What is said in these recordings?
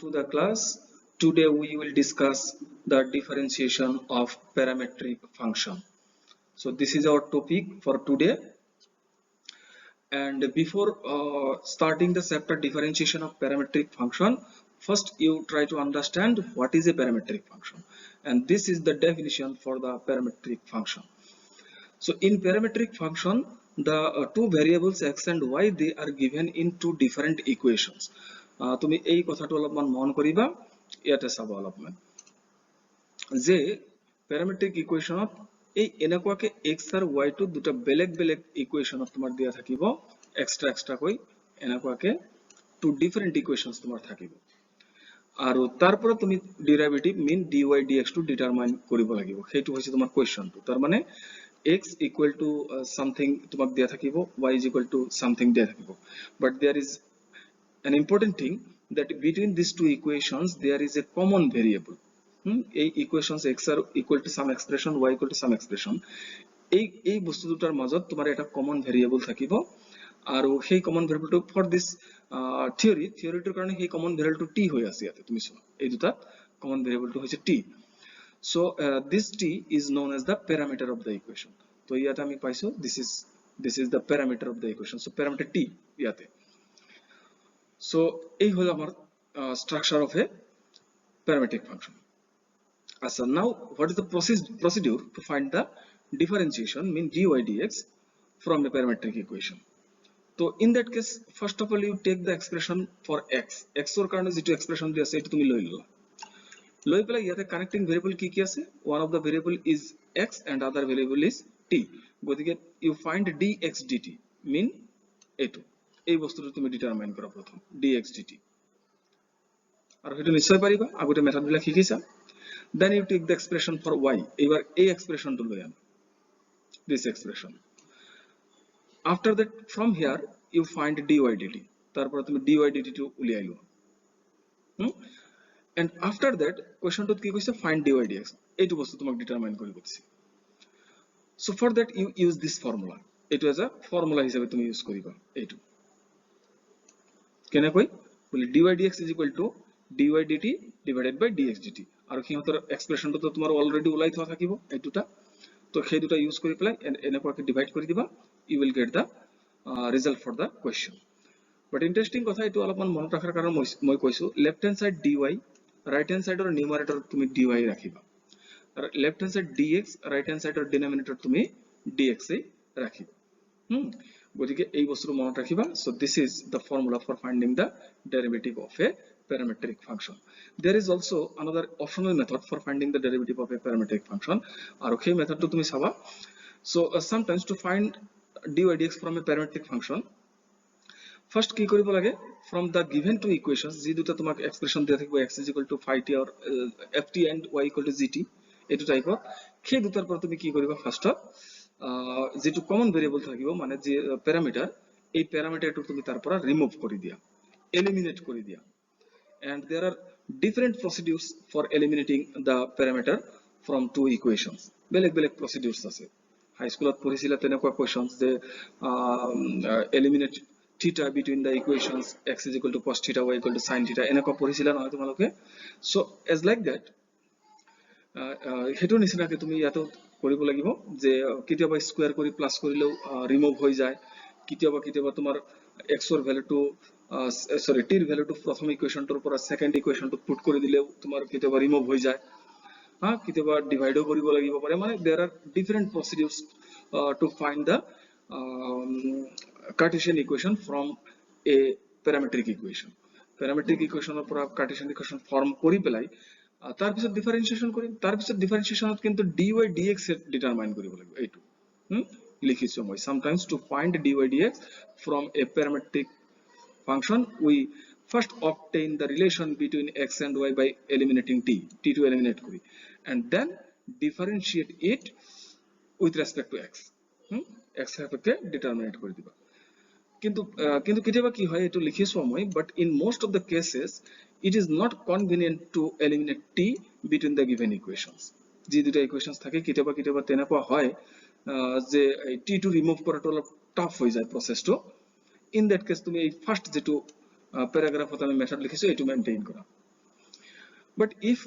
To the class. Today we will discuss the differentiation of parametric function. So this is our topic for today. And before starting the chapter differentiation of parametric function, first you try to understand what is a parametric function. And this is the definition for the parametric function. So in parametric function, the two variables x and y, they are given in two different equations. তুমি এই কথাটো অলপমান মন কৰিবা ইয়াতে চাব অলপমান যে প্যাৰামেট্ৰিক ইকুৱেশ্যনত এই এনেকুৱাকে x আৰু y টো দুটা বেলেগ বেলেগ ইকুৱেশ্যনত তোমাৰ দিয়া থাকিব এক্সট্ৰা কৈ এনেকুৱাকে টু ডিফাৰেন্ট ইকুৱেশ্যনছ তোমাৰ থাকিব আৰু তাৰ পৰা তুমি ডেৰিভেটিভ মিন dy dx টো ডিটাৰমাইন কৰিব লাগিব সেইটো হৈছে তোমাৰ কোৱেশ্যনটো তাৰ মানে x equal to something তোমাক দিয়া থাকিব y is equal to something দিয়া থাকিব but there is an important thing that between these two equations there is a common variable. A equations x are equal to some expression, y equal to some expression. এই বস্তু দুটাৰ মাজত তোমাৰ এটা common variable থাকিব আৰু সেই common variable for this theory-টোৰ কাৰণে সেই common variable t হৈ আছে ইয়াতে তুমি চোৱা এই দুটা common variable টো হৈছে t. So this t is known as the parameter of the equation. So ইয়াতে আমি পাইছো this is the parameter of the equation. So parameter t ইয়াতে. So এই হল আমার structure of a parametric function. So now what is the procedure to find the differentiation mean dy dx from a parametric equation? So in that case first of all you take the expression for x or কারণে যেটো expression দিয়া আছে এটা তুমি লৈ ললা লৈ পেলাই ইয়াতে connecting variable কি কি আছে one of the variable is x and other variable is t গতিকে you find dx dt mean এটো এই বস্তুটো তুমি ডিটারমাইন কৰা প্ৰথম dx dt আৰু হেতু নিশ্চয় পাৰিবা আগতে মেথড বিলাক শিকিছা then you take the expression for y এবাৰ এই এক্সপ্ৰেশনটো লৈ আন this expression after that from here you find dy dt তারপর তুমি dy dt টো উলিয়াই লোৱা and after that question টো কি কৈছে find dy dx এইটো বস্তু তোমাক ডিটারমাইন কৰিব দিছে so for that you use this formula এইটো as a formula হিচাপে তুমি ইউজ কৰিবা এইটো কেনেকৈ বলি dy dx is equal to dy dt divided by dx dt আৰু কিহতৰ এক্সপ্ৰেশনটো তো তোমাৰ অলৰেডি উলাই থোৱা থাকিব এই দুটা তো সেই দুটা ইউজ কৰি পেলাই এনেকুৱাকে ডিভাইড কৰি দিবা you will get the result for the question but interesting কথা এটো অলপমান মনত ৰাখাৰ কাৰণ মই কৈছো left hand side dy right hand side or numerator তুমি dy ৰাখিবা আৰু left hand side dx right hand side or denominator তুমি dx এ ৰাখিবা গতিকে এই বস্তুটো মনত ৰাখিবা so this is the formula for finding the derivative of a parametric function there is also another optional method for finding the derivative of a parametric function আৰু সেই মেথডটো তুমি চাবা so sometimes to find dy dx from a parametric function first কি কৰিব লাগে from the given two equations যি দুটা তোমাক এক্সপ্ৰেশন দিয়া থাকিব x is equal to phi t or ft and y equal to gt এটো টাইপৰ সেই দুটাৰ পৰা তুমি কি কৰিবা ফাৰ্স্ট যেটো কমন ভেৰিয়েবল থাকিব মানে যে প্যাৰামিটাৰ এই প্যাৰামিটাৰটো তুমি তাৰ পৰা ৰিমুভ কৰি দিয়া এলিমিনেট কৰি দিয়া and there are different procedures for eliminating the parameter from two equations বেলেগ procedures আছে হাই স্কুলত পঢ়িছিলা তেনেকুৱা questions যে eliminate theta between the equations x is equal to cos theta y equal to sin theta এনেকুৱা পঢ়িছিলা নহয় তোমালোকে so as like that হেতু নিচিনাকে তুমি ইয়াতো কৰিব লাগিব যে কিতিয়াবা স্কয়ার কৰি প্লাস কৰিলেও ৰিমুভ হৈ যায় কিতিয়াবা তোমাৰ x ৰ ভ্যালুটো sorry t ৰ ভ্যালুটো প্ৰথম ইকুৱেশনটোৰ পৰা সেকেন্ড ইকুৱেশনটো পুট কৰি দিলেও তোমাৰ কিতিয়াবা ৰিমুভ হৈ যায় কিতিয়াবা ডিভাইডও কৰিব লাগিব পাৰে মানে there are different procedures to find the Cartesian equation from a parametric equation ৰ পৰা Cartesian equation ফর্ম কৰি পেলাই তার পিছত ডিফারেন্সিয়েশন কৰিম তার পিছত ডিফারেন্সিয়েশনত কিন্তু dy dx ডিটারমাইন কৰিব লাগিব এইটো লিখিছো মই sometimes to find dy dx from a parametric function we first obtain the relation between x and y by eliminating t to eliminate kori and then differentiate it with respect to x x সাপেক্ষে determinant কৰি দিবা কিন্তু কিতিয়াবা কি হয় এটো লিখিছো মই but in most of the cases it is not convenient to eliminate t between the given equations যে দুটা ইকুয়েশনস থাকে কিতিয়াবা তেনেকুৱা হয় যে t to remove কৰাটো অলপ টাফ হৈ যায় প্ৰসেসটো in that case তুমি এই ফার্স্ট যেটো প্যারাগ্রাফত আমি মেথড লিখিছো এটো মেইনটেইন কৰা but if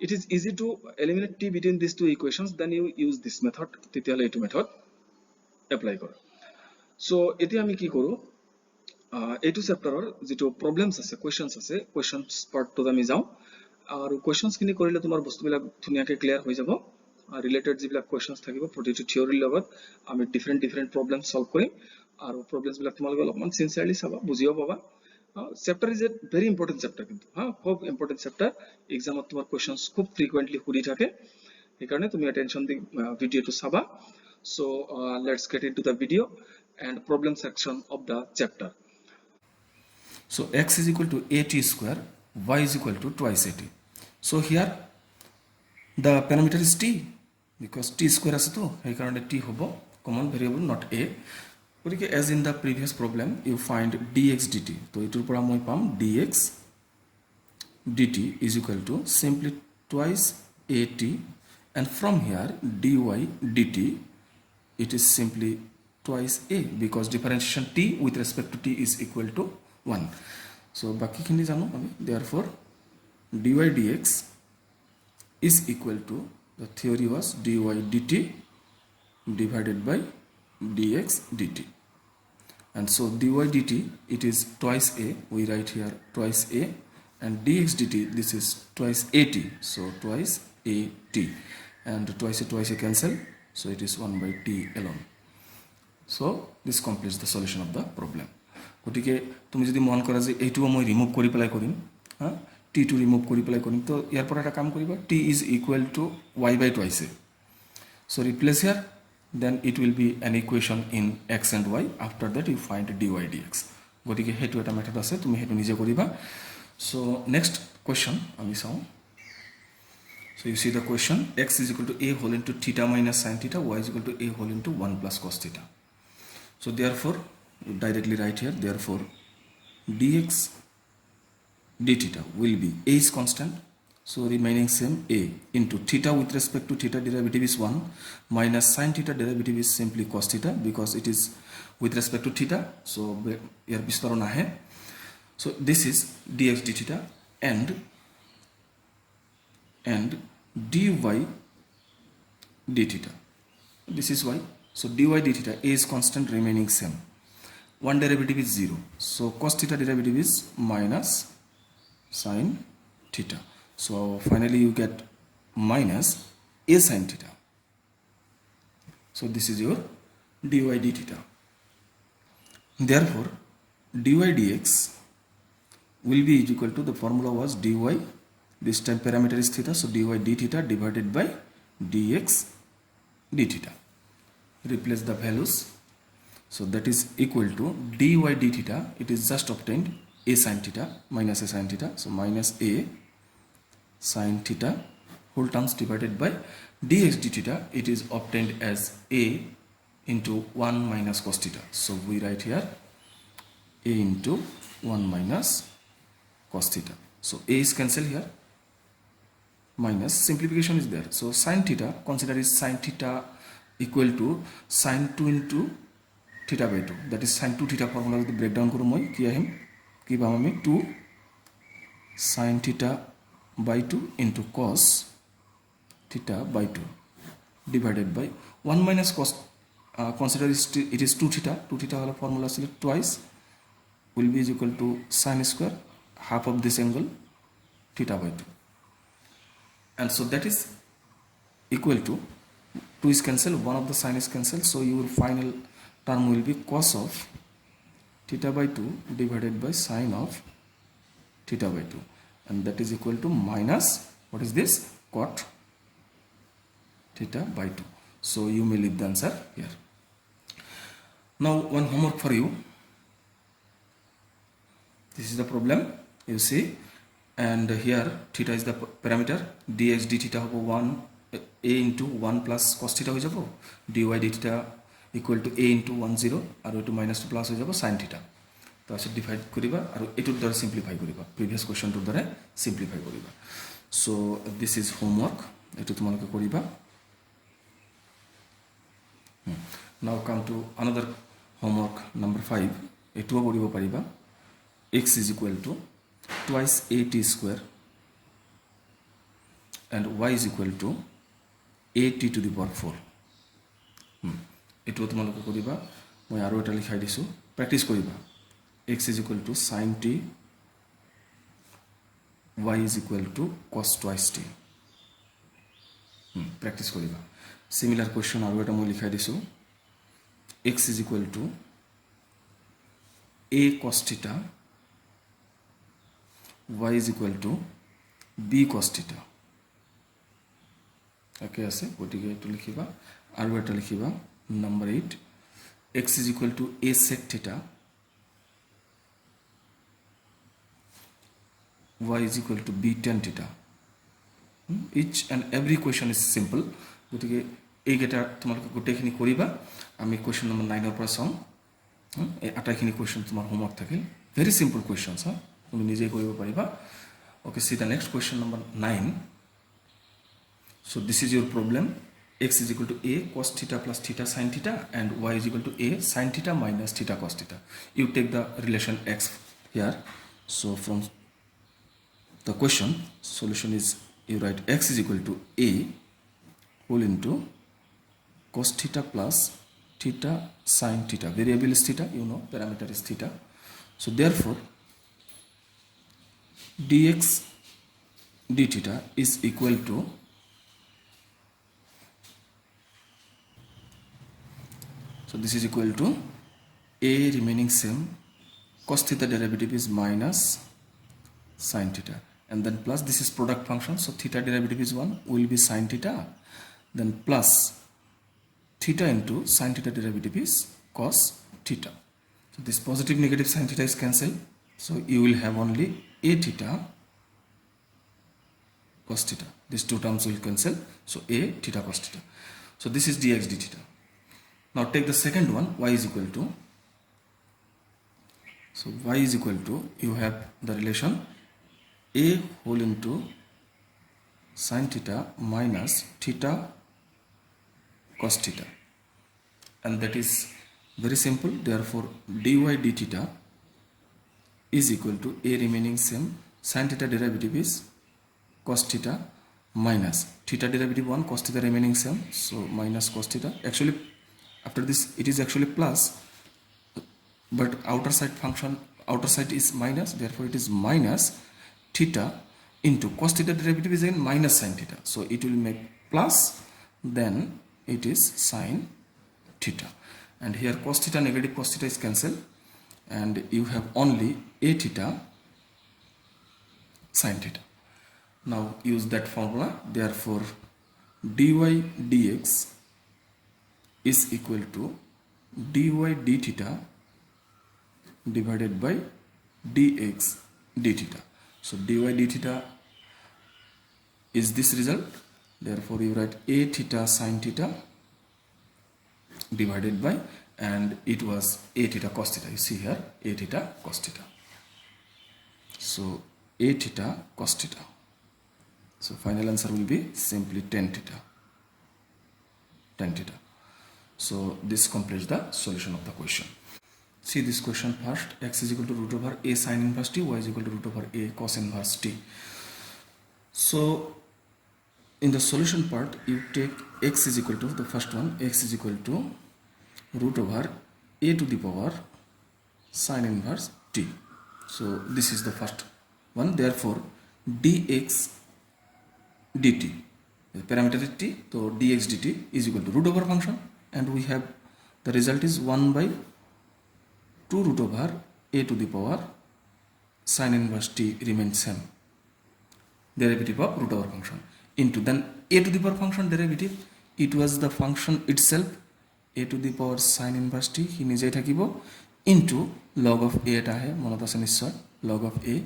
it is easy to eliminate t between these two equations, then you use this method, তেতিয়াহলে এইটো method apply কৰা। so এতিয়া আমি কি কৰো, এইটো চেপ্টাৰৰ যেটো প্ৰবলেমছ আছে, কোৱেশ্চনছ আছে, কোৱেশ্চনছ পাৰ্টটোত আমি যাওঁ আৰু কোৱেশ্চনছ খিনি কৰিলে তোমাৰ বস্তুবিলাক ধুনীয়াকৈ ক্লিয়াৰ হৈ যাব। ৰিলেটেড যিবিলাক কোৱেশ্চনছ থাকিব প্ৰতিটো থিয়ৰিৰ লগত আমি ডিফাৰেণ্ট প্ৰবলেম সলভ কৰিম আৰু প্ৰবলেমছ বিলাক তোমালোকে অলপমান সিনচিয়াৰলি চাবা, বুজিও পাবা। chapter is a very important chapter কিন্তু খুব important chapter, এক্সামত তোমাৰ কোৱেশ্চনছ খুব ফ্ৰিকুৱেন্টলি সুধি থাকে, সেইকাৰণে তুমি attention দি ভিডিওটো চাবা। so let's get into the video and problem section of the chapter. So x is equal to at square, y is equal to twice at. So here the parameter is t because t square আছে তো এই কারণে t হবো common variable not a। গতিকে as in the previous problem you find dx dt, তো এটার পৰা মই পাম dx dt is equal to simply twice at, and from here dy dt it is simply twice a because differentiation t with respect to t is equal to 1. so বাকিখিনি জানো আমি, therefore dy dx is equal to, the theory was dy dt divided by dx dt, and so dy dt it is twice a, we write here twice a, and dx dt this is twice at, so twice at, and twice a cancel, so it is 1 by t alone. so this completes the solution of the problem. গতিকে তুমি যদি মন কৰা যে এইটো মই remove কৰি পেলাই কৰিম, টি টু ৰিমুভ কৰি পেলাই কৰিম, তো ইয়াৰ পৰা এটা কাম কৰিবা, T is equal to y by twice a, so replace here, then it will be an equation in x and y, after that you find dy dx. গতিকে সেইটো এটা মেথড আছে, তুমি সেইটো নিজে কৰিবা। so next question আমি চাওঁ। so you see the question, x is equal to a whole into theta minus sin theta, y is equal to a whole into 1 plus cos theta. so therefore directly write here, therefore dx d theta will be, a is constant, so remaining same, a into theta with respect to theta derivative is 1 minus sin theta derivative is simply cos theta because it is with respect to theta, so here bistaron ahe, so this is dx d theta and dy d theta, this is y, so dy d theta, a is constant remaining same, one derivative is 0, so cos theta derivative is minus sin theta, so finally you get minus a sin theta, so this is your dy d theta. therefore dy dx will be equal to, the formula was dy, this time parameter is theta, so dy d theta divided by dx d theta, replace the values, so that is equal to dy d theta, it is just obtained a sin theta minus a sin theta, so minus a sin theta whole terms divided by dx d theta, it is obtained as a into 1 minus cos theta, so we write here a into 1 minus cos theta, so a is cancelled here, minus simplification is there, so sin theta, consider is sin theta equal to sin 2 into theta by 2, that is sin 2 theta formula যদি breakdown করো মই কি আহিম, কি পাম আমি 2 sin theta by 2 into cos theta by 2 divided by 1 minus cos, consider it is 2 theta হলো formula ছিল twice, will be is equal to sin square half of this angle theta by 2, and so that is equal to 2 is cancelled, one of the sin is cancelled, so your final term will be cos of theta by 2 divided by sin of theta by 2, and that is equal to minus, what is this, cot theta by 2, so you may leave the answer here. Now one homework for you, this is the problem you see, and here theta is the parameter, dx d theta hobo 1 a into 1 plus cos theta হয়ে যাব, dy d theta equal to a into 1 0 আর এটো minus two plus হয়ে যাব sin theta, তো আছে divide করিবা আর এটোর দ্বারা simplify করিবা, প্রিভিয়াস কোশ্চেনটোর দ্বারা সিম্পলিফাই করিবা। সো দিস ইজ হোমওয়ার্ক, এটো তোমালোকে করিবা। Now come to another homework number 5, এটোও কৰিব পাৰিবা। x is equal to twice at square and y is equal to at to the power 4. এইটো তোমালোকে কৰিবা মই আৰু এটা লিখাই দিছোঁ প্ৰেক্টিছ কৰিবা x is equal to sin t y is equal to cos twice t practice কৰিবা সিমিলাৰ কোৱেশ্চন আৰু এটা মই লিখাই দিছোঁ x is equal to a cos theta y is equal to b cos theta একে আছে গতিকে এইটো লিখিবা আৰু এটা লিখিবা number 8 x is equal to a sec theta y is equal to b tan theta each and every question is simple গতিকে এই গেটা তোমালোকে গোটেইখিনি কৰিবা আমি কোৱেশ্চন নম্বৰ 9 ৰ পৰা চাম এই আটাইখিনি কোৱেশ্চন তোমাৰ হোমৱৰ্ক থাকিল ভেৰি সিম্পল কোৱেশ্চনছ তুমি নিজে কৰিব পাৰিবা okay see the next question number 9 so this is your problem x is equal to a cos theta plus theta sin theta and y is equal to a sin theta minus theta cos theta you take the relation x here so from the question solution is you write x is equal to a whole into cos theta plus theta sin theta variable is theta you know parameter is theta so therefore dx d theta is equal to so this is equal to a remaining same cos theta derivative is minus sin theta and then plus this is product function so theta derivative is 1 will be sin theta then plus theta into sin theta derivative is cos theta so this positive negative sin theta is cancelled so you will have only a theta cos theta these two terms will cancel so a theta cos theta so this is dx d theta now take the second one y is equal to so y is equal to you have the relation a whole into sin theta minus theta cos theta and that is very simple therefore dy d theta is equal to a remaining same sin theta derivative is cos theta minus theta derivative 1 cos theta remaining same so minus cos theta actually after this it is actually plus but outer side function outer side is minus therefore it is minus theta into cos theta derivative is again minus sin theta so it will make plus then it is sin theta and here cos theta negative cos theta is cancelled and you have only a theta sin theta now use that formula therefore dy dx is equal to dy d theta divided by dx d theta so dy d theta is this result therefore you write a theta sin theta divided by and it was a theta cos theta you see here a theta cos theta so a theta cos theta so final answer will be simply tan theta so this completes the solution of the question see this question first x is equal to root over a sin inverse t y is equal to root over a cos inverse t so in the solution part you take x is equal to the first one x is equal to root over a to the power sin inverse t so this is the first one therefore dx dt the parameter is t so dx dt is equal to root over function and we have the result is 1 by 2 root over a to the power sin inverse t remains same derivative of root over function into then a to the power function derivative it was the function itself a to the power sin inverse t হি নিজেই থাকিব into log of a এটা আহে মনত আছে নিশ্চয় log of a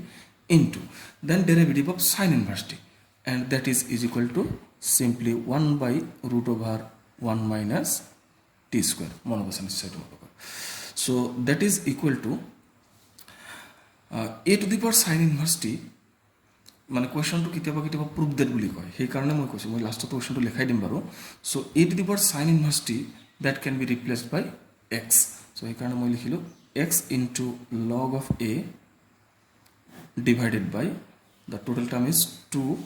into then derivative of sin inverse t and that is equal to simply 1 by root over 1 minus t square মনত আছে নিশ্চয় তোমালোকৰ so that is equal to a to the power sin inverse t মানে কোৱেশ্চনটো কিতাবা কিতাবা proof that বুলি কয় সেই কাৰণে মই কৈছো মই লাষ্টত কোৱেশ্চনটো লিখাই দিম বাৰু so a to the power sin inverse t that can be replaced by x so এই কাৰণে মই লিখিলো x into log of a divided by the total term is 2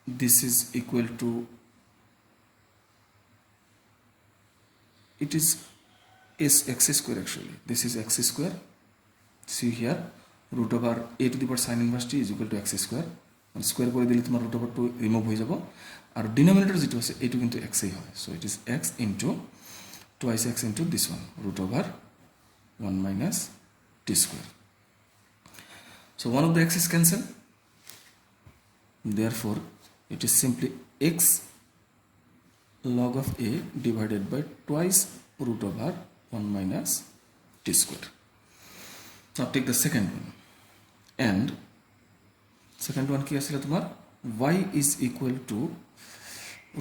this is equal to, it is x square actually. This is x square. See here, root over a to the power sin inverse t is equal to x square. মানে square করে দিলে তোমার root over to remove হয়ে যাব, আর denominator যেটা আছে এটু কিন্তু এক্সই হয়। So it is x into twice x into this one root over 1 minus t square. So one of the x is cancelled. Therefore, it is simply x log of a divided by twice root over 1 minus t square. Now take the second one. And second one কি আসলে তোমার y is equal to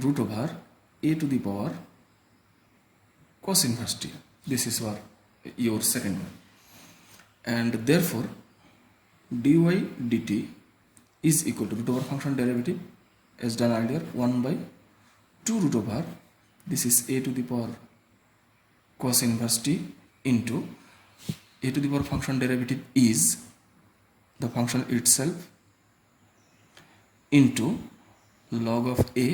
root over a to the power cos inverse t. This is your second one. And therefore dy dt is equal to root over function derivative as done earlier 1 by 2 root over, this is a to the power cos inverse t into a to the power function derivative is the function itself into log of a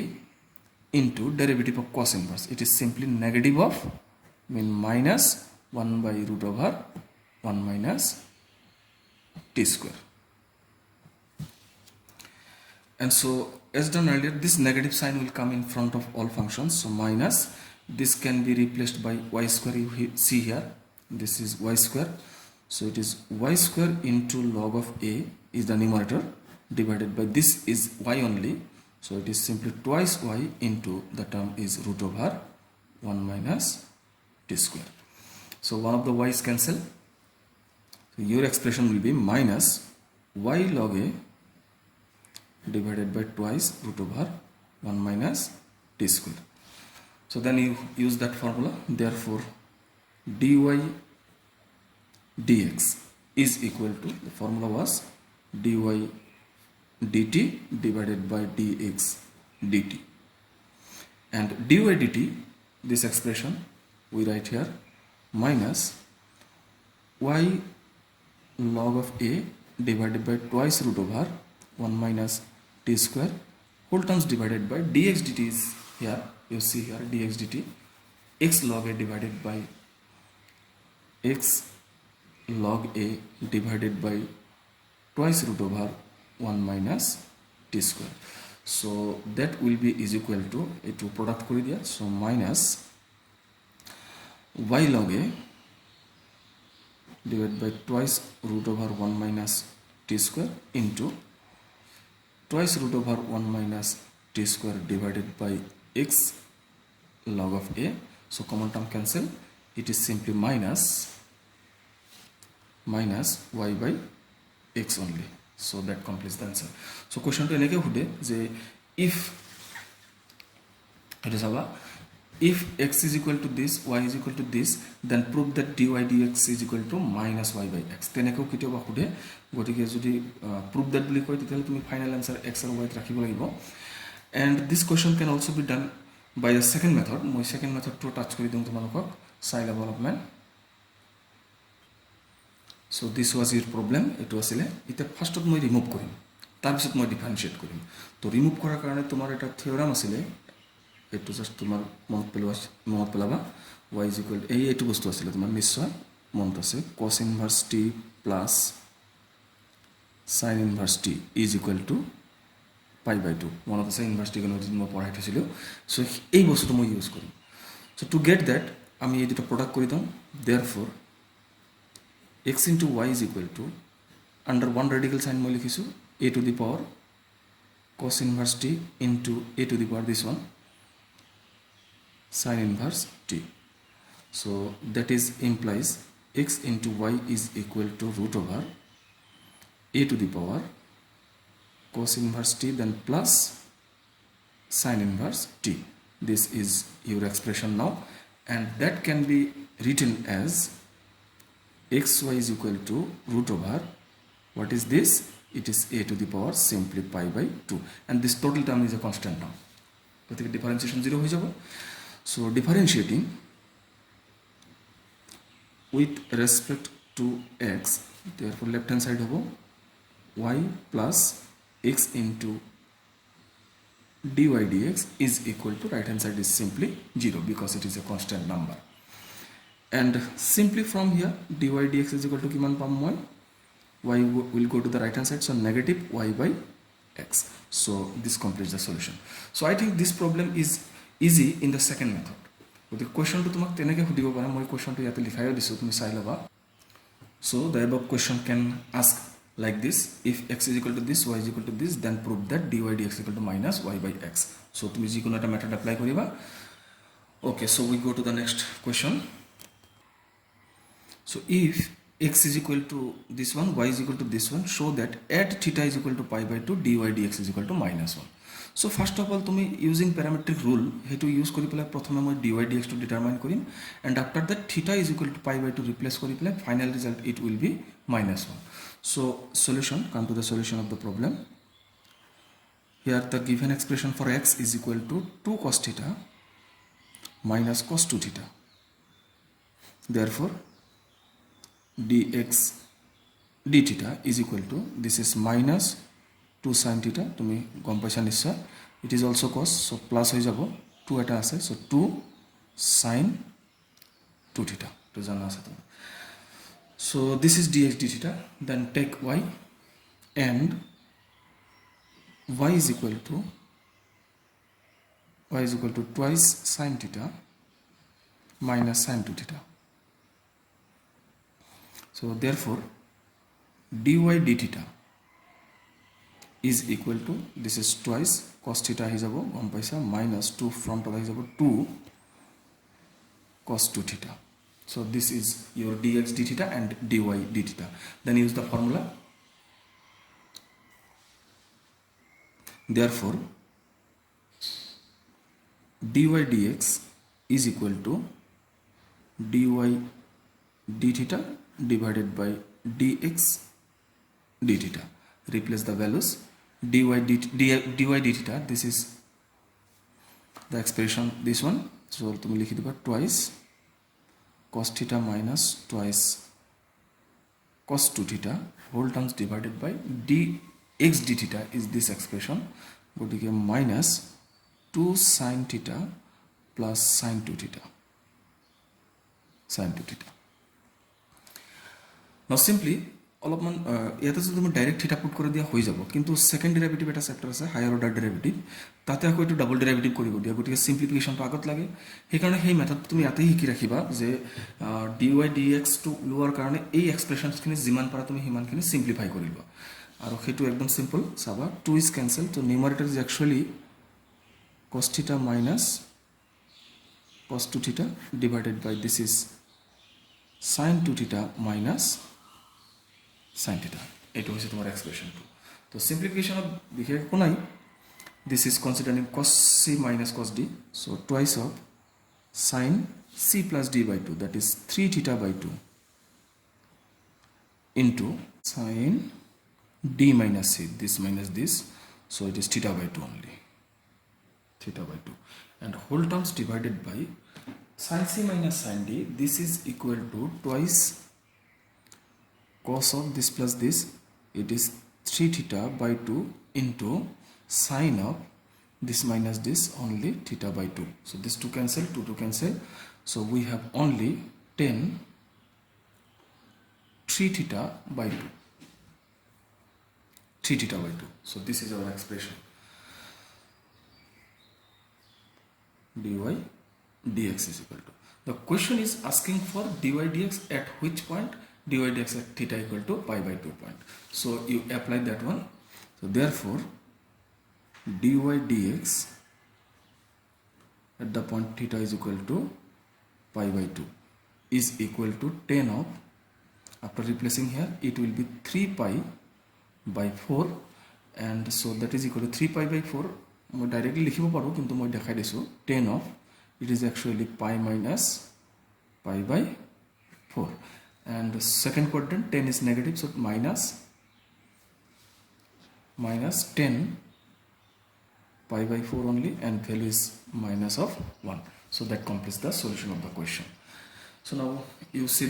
into derivative of cos inverse. It is simply negative of minus 1 by root over 1 minus t square. And so as done earlier, this negative sign will come in front of all functions. So minus, this can be replaced by y square. You see here, this is y square. So it is y square into log of a is the numerator, divided by this is y only. So it is simply twice y into the term is root over 1 minus t square. So one of the y's cancel. So your expression will be minus y log a divided by twice root over 1 minus t square. So then you use that formula. Therefore dy dx is equal to, the formula was dy dt divided by dx dt. And dy dt, this expression we write here minus y log of a divided by twice root over 1 minus t square whole terms divided by dx dt is here, you see here dx dt x log a divided by x log a divided by twice root over 1 minus t square. So that will be is equal to a to product করে দিয়া, so minus y log a divided by twice root over 1 minus t square into twice root over 1 minus t square divided by x log of a. So common term cancel, it is simply minus y by x only. So that completes the answer. So question to enake hude je if it is our, if x is equal to this, y is equal to this, then prove that dy dx is equal to minus y by x. Tenekeo kitiaba hude, gotike jodi prove that boli koy tethale tumi final answer x and y rakhibo lagibo. And this question can also be done by the second method. Moi second method to touch kori dum tomalokok psi development. So this was your problem. It was ile ite first of moi remove korim, tar bisot moi differentiate korim. To remove korar karone tomar eta theorem asile, etu just tomar monot pelaba y is equal to etu bostu asile tomar nishoy monot ase cos inverse t plus sin inverse t is equal to pi by 2. Monot ase inverse trigonometry moi পঢ়াই থৈছিলো. So এই বস্তুটো মই use Karim. So to get that আমি এই দুটো product কৰি দাম. Therefore x into y is equal to, under one radical sign মই লিখিছো a to the power cos inverse t into a to the power this one sin inverse t. So that is implies x into y is equal to root over a to the power cos inverse t then plus sin inverse t. This is your expression now, and that can be written as xy is equal to root over, what is this? It is a to the power simply pi by 2, and this total term is a constant now. গতিকে differentiation 0 হয়ে যাব. So differentiating with respect to x, therefore left hand side hobo y plus x into dy dx is equal to right hand side is simply 0 because it is a constant number. And simply from here dy dx is equal to kiman pam moi, y will go to the right hand side, so negative y by x. So this completes the solution. So I think this problem is easy in the second method. The question to tumak teneke hudibo para, moi question to yate likhayo disu, tumi sai laba. So the above question can ask like this: if x is equal to this, y is equal to this, then prove that dy dx is equal to minus y by x. So tumi jikono eta method apply koriba. Okay, so we go to the next question. So if x is equal to this one, y is equal to this one, show that at theta is equal to pi by 2, dy dx is equal to minus 1. So first of all, tumi using parametric rule hetu use kori pela prothome moi dy dx to determine korim, and after that theta is equal to pi by 2 replace kori pela final result it will be minus 1. So solution, come to the solution of the problem. Here the given expression for x is equal to 2 cos theta minus cos 2 theta. Therefore dx d theta is equal to, this is minus 2 sin theta, tumi gom paisa nishya, it is also cos, so plus hoi jabo 2 eta ase, so 2 sin 2 theta to jana ase tumi. So this is dx d theta. Then take y, and y is equal to twice sin theta minus sin 2 theta. So therefore dy d theta is equal to, this is twice cos theta hi jabo gom paisa, minus 2 front hi jabo 2 cos 2 theta. So this is your dx d theta and dy d theta. Then use the formula. Therefore dy dx is equal to dy d theta divided by dx d theta. Replace the values. dy d theta, this is the expression, this one, so tumi likhi diba twice cos theta minus twice cos 2 theta whole terms divided by dx d theta is this expression, gotike minus 2 sin theta plus sin 2 theta. Now simply অলপমান ইয়াতে যদি তুমি direct theta put করে দিয়া হৈ যাব, কিন্তু second derivative এটা চেপ্টার আছে হায়ার অর্ডার ডেরিভেটিভ, তাতে আকৌ এটো ডাবল ডেরিভেটিভ কৰিব দিয়া, গতিকে সিম্পলিফিকেশনটো আগত লাগে। সেইকাৰণে সেই মেথড তুমি ইয়াতে শিকি ৰাখিবা যে dy dx টো লোৱাৰ কাৰণে এই এক্সপ্ৰেশনছখিনি যিমান পাৰা তুমি হিমানখিনি সিম্পলিফাই কৰিবা, আৰু সেইটো একদম সিম্পল। চাবা 2 is cancel, so numerator is actually cos theta minus cos 2 theta divided by this is sin 2 theta minus sin theta. It was your expression 2. So simplification of behavior konai. This is considering cos c minus cos d. So twice of sin c plus d by 2, that is 3 theta by 2 into sin d minus c, this minus this, so it is theta by 2 only, theta by 2, and whole terms divided by sin c minus sin d. This is equal to twice cos of this plus this, it is 3 theta by 2 into sin of this minus this, only theta by 2. So this 2 cancel, 2 to cancel, so we have only 10 3 theta by 2, 3 theta by 2. So this is our expression dy dx is equal to, the question is asking for dy dx at which point, dy dx at theta equal to pi by 2 point. So you apply that one. So therefore dy dx at the point theta is equal to pi by 2 is equal to 10 of, after replacing here it will be 3 pi by 4, and so that is equal to 3 pi by 4. মই directly লিখিব পাৰো, কিন্তু মই দেখাই দিছো 10 of, it is actually pi minus pi by 4, and the second quadrant 10 is negative, so minus 10 pi by 4 only, and value is minus of 1. So that completes the solution of the question. So now you see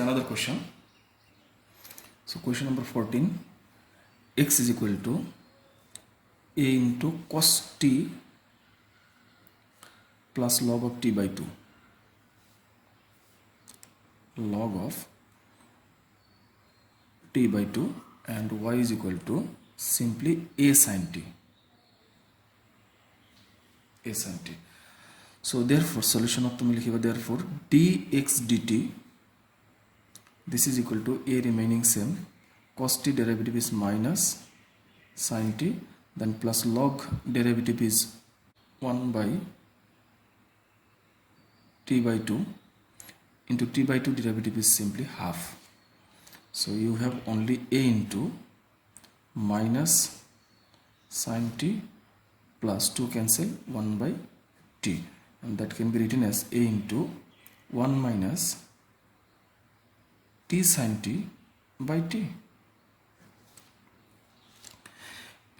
another question. So question number 14, x is equal to a into cos t plus log of t by 2, log of t by 2, and y is equal to simply a sin t, a sin t. So therefore solution of তুমি লিখিবা therefore dx dt, this is equal to a remaining same, cos t derivative is minus sin t, then plus log derivative is 1 by t by 2 into t by 2 derivative is simply half. So you have only a into minus sin t plus 2 cancel 1 by t, and that can be written as a into 1 minus t sin t by t.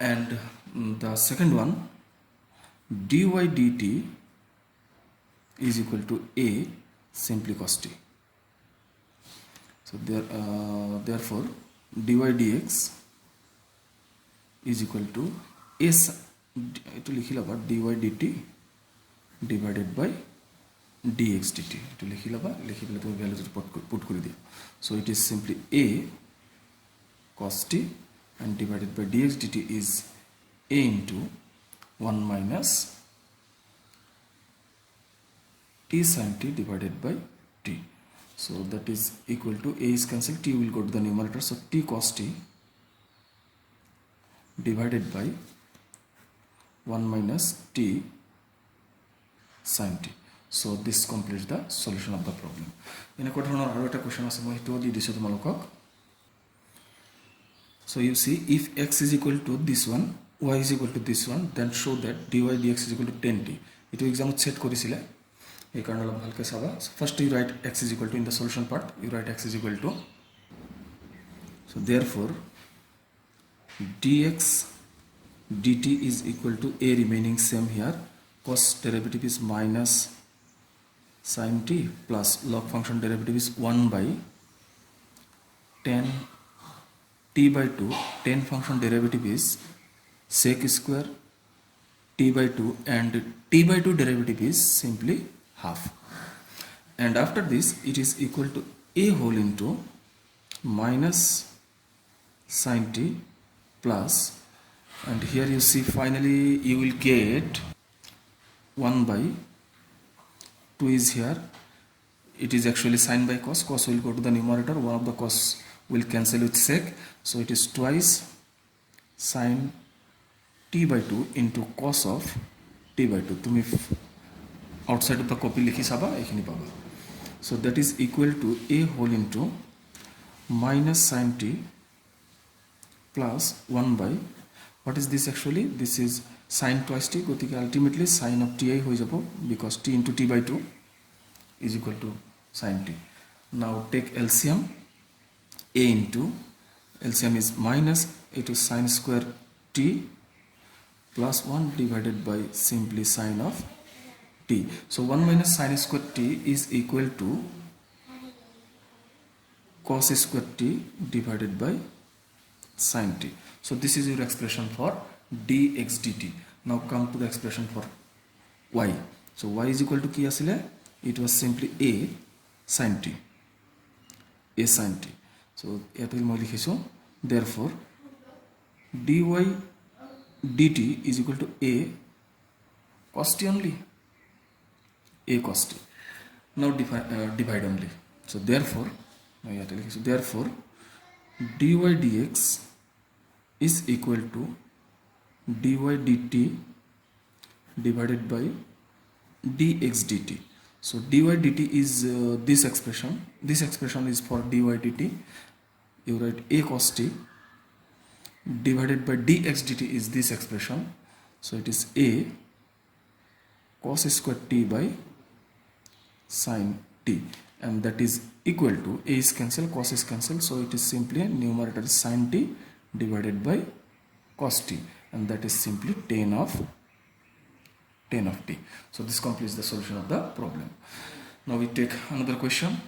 And the second one, dy dt is equal to a simply cos t. So therefore dy dx is equal to a, eto likhilaba dy dt divided by dx dt, eto likhilaba, likhibele to value put kori dia. So it is simply a cos t and divided by dx dt is a into 1 minus t sin t divided by t. So that is equal to a is cancelled, t will go to the numerator, so t cos t divided by 1 minus t sin t. So this completes the solution of the problem. এনেকুৱা ধৰণৰ আৰু এটা question আছে, মই হেতু দি দিছো তোমালোকক. So you see, if x is equal to this one, y is equal to this one, then show that dy dx is equal to 10t. এটো এক্সামত সেট কৰিছিলে, এই কাৰণে অলপ ভালকৈ চাবা. First you write x is equal to, in the solution part you write x is equal to, so therefore dx dt is equal to a remaining same here, cos derivative is minus sin t plus log function derivative is 1 by 10 t by 2, 10 function derivative is sec square t by 2, and t by 2 derivative is simply half. And after this it is equal to a whole into minus sin t plus, and here you see finally you will get 1 by 2 is here, it is actually sin by cos, cos will go to the numerator, one of the cos will cancel with sec, so it is twice sin t by 2 into cos of t by 2. তুমি outside of the copy likhi saba ekhini paba. So that is equal to a whole into minus sin t plus 1 by, what is this actually, this is sin twice t, gotike ultimately sin of ti hoy jabo, because t into t by 2 is equal to sin t. Now take LCM, a into LCM is minus a to sin square t plus 1 divided by simply sin of t. So 1 minus sin square t is equal to cos square t divided by sin t. So this is your expression for dx dt. Now come to the expression for y. So y is equal to ki asile, it was simply a sin t, a sin t. So eto moi likhisu, therefore dy dt is equal to a cos t only, a cos t. Now divide only. So therefore dy dx is equal to dy dt divided by dx dt. So dy dt is this expression. This expression is for dy dt. You write a cos t divided by dx dt is this expression. So it is a cos square t by sin t, and that is equal to, a is cancelled, cos is cancelled, so it is simply numerator is sin t divided by cos t, and that is simply 10 of t. So this completes the solution of the problem. Now we take another question.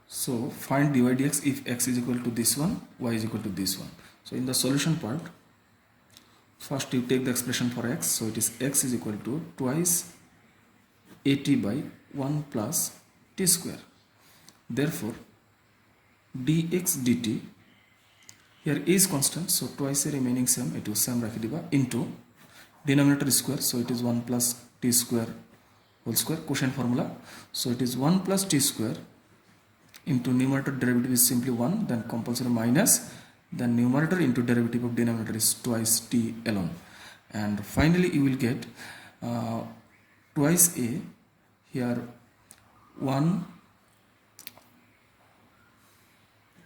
So find dy dx if x is equal to this one, y is equal to this one. So in the solution part first you take the expression for x, so it is x is equal to twice at by 1 plus t square. Therefore dx dt, here is constant, so twice a remaining same, it is same rakhi diba, into denominator square, so it is 1 plus t square whole square, quotient formula, so it is 1 plus t square into numerator derivative is simply 1, then compulsory minus, then numerator into derivative of denominator is twice t alone, and finally you will get twice a, here 1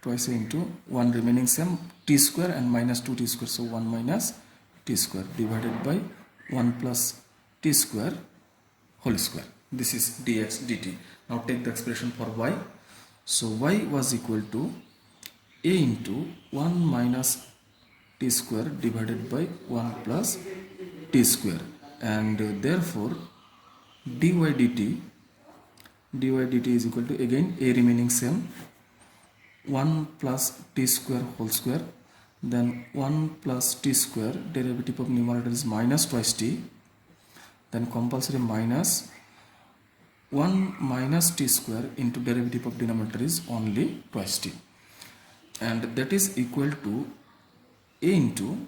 twice a into 1 remaining same t square and minus 2t square, so 1 minus t square divided by 1 plus t square whole square. This is dx dt. Now take the expression for y. So y was equal to a into 1 minus t square divided by 1 plus t square, and therefore dy dt is equal to, again a remaining same, 1 plus t square whole square, then 1 plus t square, derivative of numerator is minus twice t, then compulsory minus 1 minus t square into derivative of denominator is only twice t, and that is equal to a into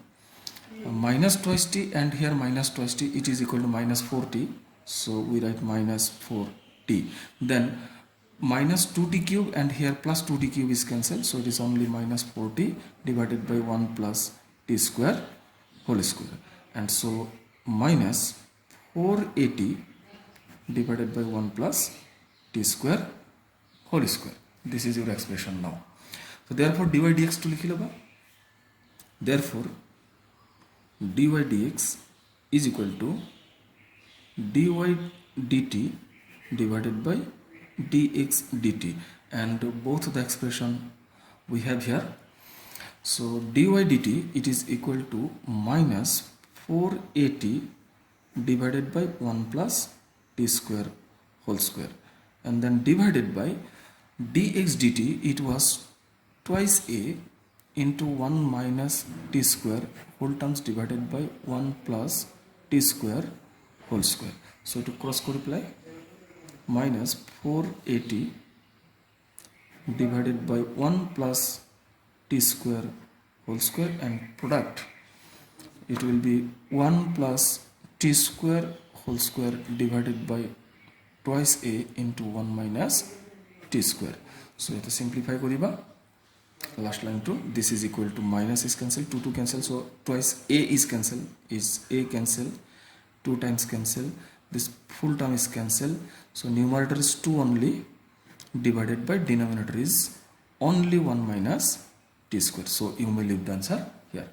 minus twice t, and here minus twice t, it is equal to minus 4t, so we write minus 4t, then minus 2t cube, and here plus 2t cube is cancelled, so it is only minus 4t divided by 1 plus t square whole square, and so minus 4at divided by 1 plus t square whole square. This is your expression now. So therefore dy dx to likhi loba, therefore dy dx is equal to dy dt divided by dx dt, and both the expression we have here. So dy dt, it is equal to minus 4at divided by 1 plus t square whole square, and then divided by dx dt, it was twice a into 1 minus t square whole terms divided by 1 plus t square whole square. So to cross multiply, minus 4at divided by 1 plus t square whole square, and product it will be 1 plus t square whole square divided by twice a into 1 minus t square. So it simplify koriba, last line to this is equal to minus is cancelled, 2 cancel, so twice a is cancel, is a cancel, 2 times cancel, this full term is cancelled, so numerator is 2 only divided by denominator is only 1 minus t square, so you may leave the answer here.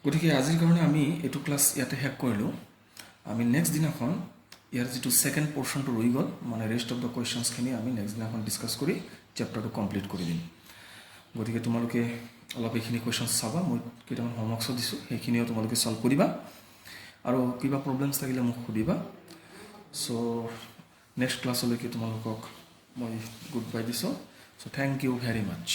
গতিকে আজিৰ কাৰণে আমি এটো class ইয়াতে শেষ কৰিলো। আমি next দিনাখন ইয়াৰ যেটো সেকেন্ড পোর্শনটো ৰৈ গল, মানে ৰেষ্ট অফ দ্য কোৱেশ্চনছ খিনি আমি নেক্সট দিনাখন ডিসকাস কৰি চ্যাপ্টাৰটো কমপ্লিট কৰি দিম। গতিকে তোমালোকে অলপ এইখিনি কোৱেশ্চনছ চাবা, মই কেইটামান হোমৱৰ্কছ দিছো, সেইখিনিও তোমালোকে সলভ কৰিবা, আৰু কিবা প্ৰবলেমছ থাকিলে মোক সুধিবা। সো নেক্সট ক্লাছলৈকে তোমালোকক মই গুড বাই দিছো। So thank you very much.